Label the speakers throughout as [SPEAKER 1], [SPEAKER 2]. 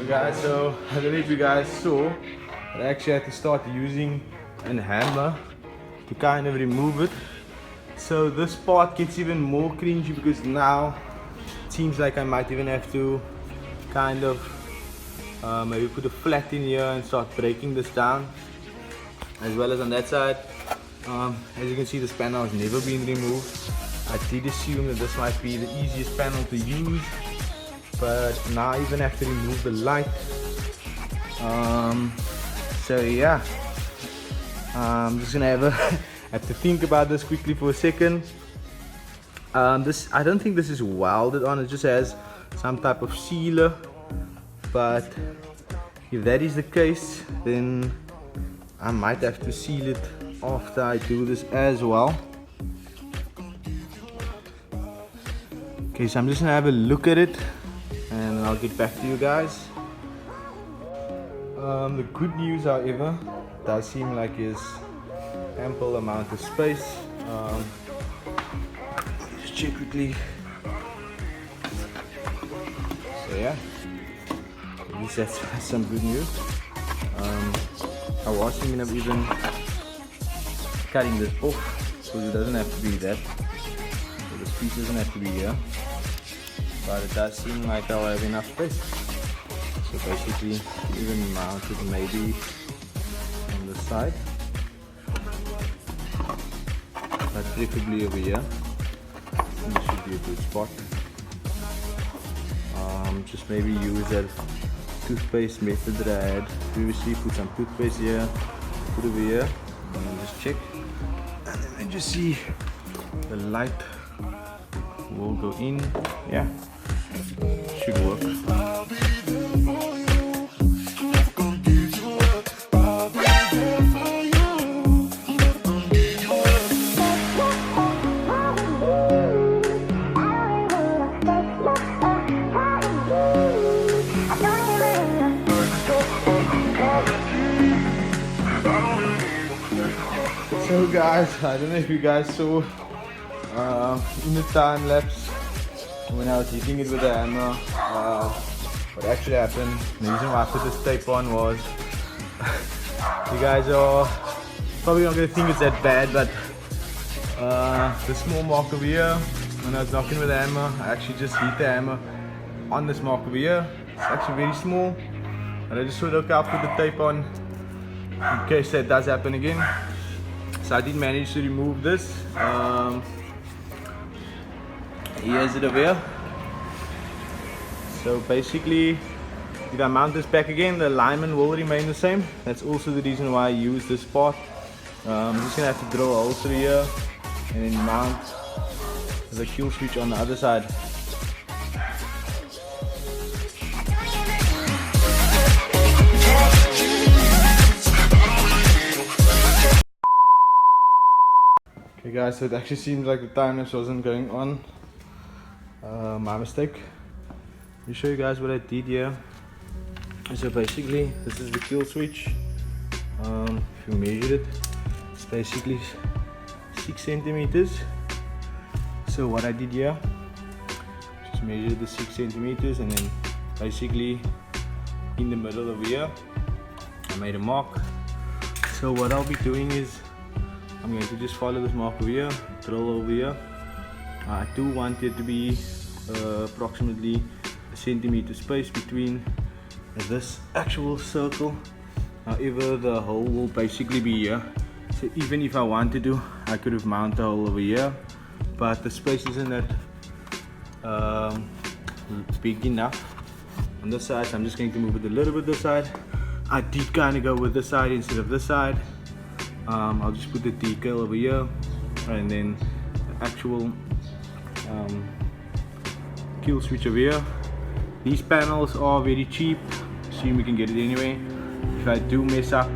[SPEAKER 1] Guys, so I don't know if you guys saw, but I actually had to start using a hammer to kind of remove it. So this part gets even more cringy because now it seems like I might even have to kind of maybe put a flat in here and start breaking this down, as well as on that side. As you can see, this panel has never been removed. I did assume that this might be the easiest panel to use, but now I even have to remove the light. So yeah, I'm just gonna have to think about this quickly for a second. I don't think this is welded on, it just has some type of sealer, but if that is the case, then I might have to seal it after I do this as well. Okay, so I'm just gonna have a look at it and I'll get back to you guys. The good news, however, does seem like is ample amount of space. Just check quickly. So yeah, at least that's some good news. I was thinking of even cutting this off, so it doesn't have to be that. So this piece doesn't have to be here. But it does seem like I'll have enough space. So basically, even mount it maybe on the side, but preferably over here. This should be a good spot. Just maybe use that toothpaste method that I had previously. Put some toothpaste here, put over here, and just check. And then I just see the light will go in. Yeah. Should work. So guys, I don't know if you guys saw in the time lapse when I was hitting it with a hammer, what actually happened, the reason why I put this tape on was, you guys are probably not going to think it's that bad, but the small mark over here, when I was knocking with a hammer, I actually just hit the hammer on this mark over here. It's actually very small, but I just thought, okay, I'll put the tape on in case that does happen again. So I did manage to remove this. Here's it over here. So basically, if I mount this back again, the alignment will remain the same. That's also the reason why I use this part. I'm just gonna have to drill a hole through here and then mount the kill switch on the other side. Okay guys, so it actually seems like the time lapse wasn't going on. My mistake. Let me show you guys what I did here. So basically, this is the kill switch. If you measure it, it's basically 6 centimeters. So what I did here, just measured the 6 centimeters, and then basically in the middle over here, I made a mark. So what I'll be doing is, I'm going to just follow this mark over here, drill over here. I do want it to be approximately a centimeter space between this actual circle. However, the hole will basically be here. So even if I wanted to, I could have mounted a hole over here, but the space isn't that big enough on this side. So I'm just going to move it a little bit this side. I did kind of go with this side instead of this side. I'll just put the decal over here, and then the actual kill switch over here. These panels are very cheap, assume you can get it anyway. If I do mess up,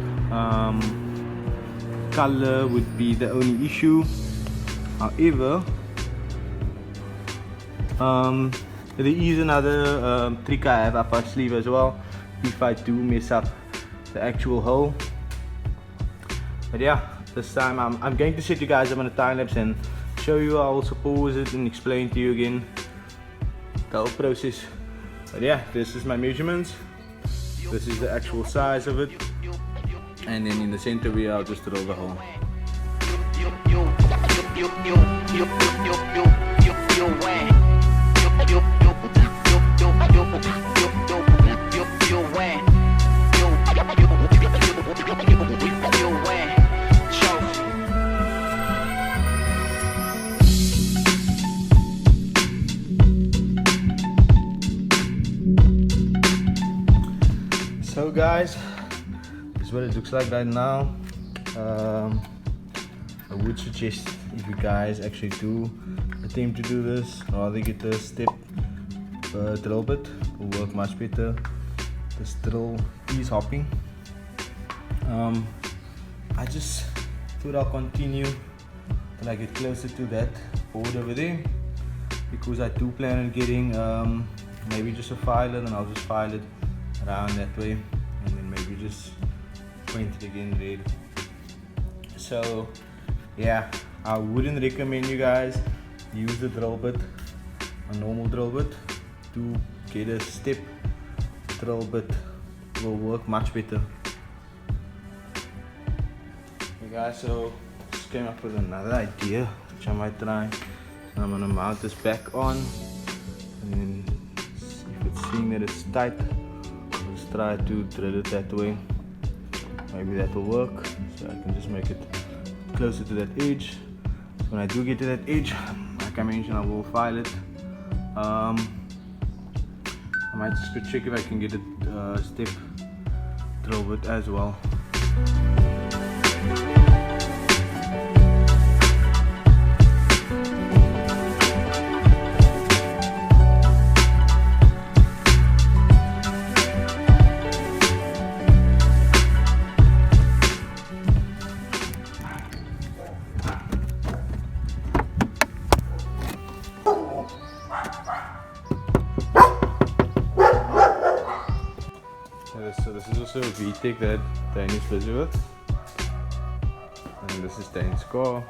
[SPEAKER 1] color would be the only issue. However, there is another trick I have up my sleeve as well if I do mess up the actual hole. But yeah, this time I'm going to set you guys up on a time lapse and show you how I'll pause it and explain to you again the whole process. But yeah, this is my measurements. This is the actual size of it, and then in the center we are just drill the hole. So guys, this is what it looks like right now. I would suggest if you guys actually do attempt to do this, rather get the step drill bit, will work much better. This drill is hopping. I just thought I'll continue till I get closer to that board over there, because I do plan on getting maybe just a filer, and I'll just file it around that way, and then maybe just point it again red. So yeah, I wouldn't recommend you guys use the drill bit, a normal drill bit. To get a step drill bit will work much better. Okay guys, so just came up with another idea which I might try. I'm gonna mount this back on, and then if it's seeing that it's tight, just try to drill it that way. Maybe that will work, so I can just make it closer to that edge. When I do get to that edge, like I mentioned, I will file it. I might just go check if I can get a step drill bit as well. So this is also a VTEC that Dane is busy with, and this is Dane's car.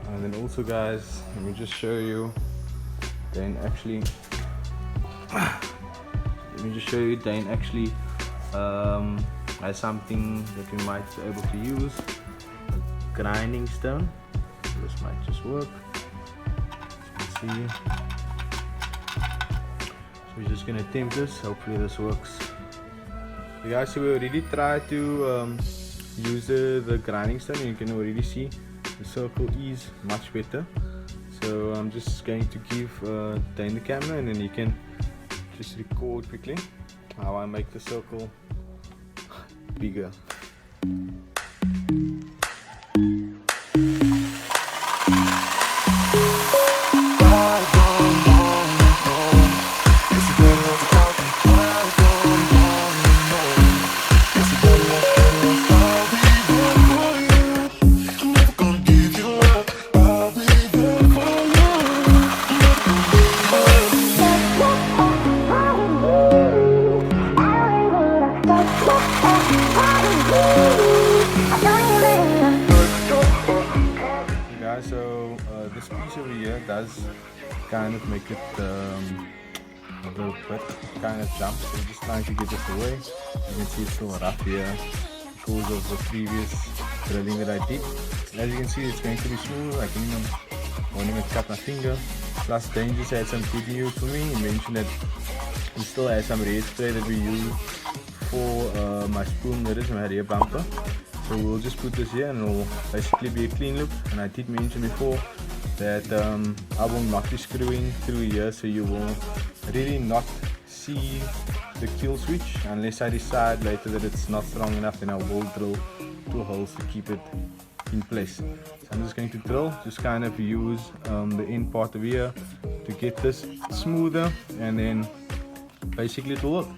[SPEAKER 1] And then also guys, let me just show you Dane actually has something that we might be able to use, a grinding stone. This might just work, as you can see. We're just gonna attempt this. Hopefully this works. Okay guys, so we already tried to use the grinding stone. You can already see the circle is much better. So I'm just going to give Dane the camera, and then he can just record quickly how I make the circle bigger. So this piece over here does kind of make it a little bit kind of jump, so I'm just trying to get this away. You can see it's still rough here because of the previous drilling that I did. As you can see, it's going to be smooth. I won't even cut my finger. Plus Dane just had some good news for me. He mentioned that he still has some red spray that we use for my spoon mirrors, my rear bumper. So we'll just put this here, and it'll basically be a clean look. And I did mention before that I will not be screwing through here, so you will really not see the kill switch unless I decide later that it's not strong enough. Then I will drill 2 holes to keep it in place. So I'm just going to drill, just kind of use the end part of here to get this smoother, and then basically it will work.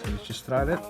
[SPEAKER 1] So let's just try that.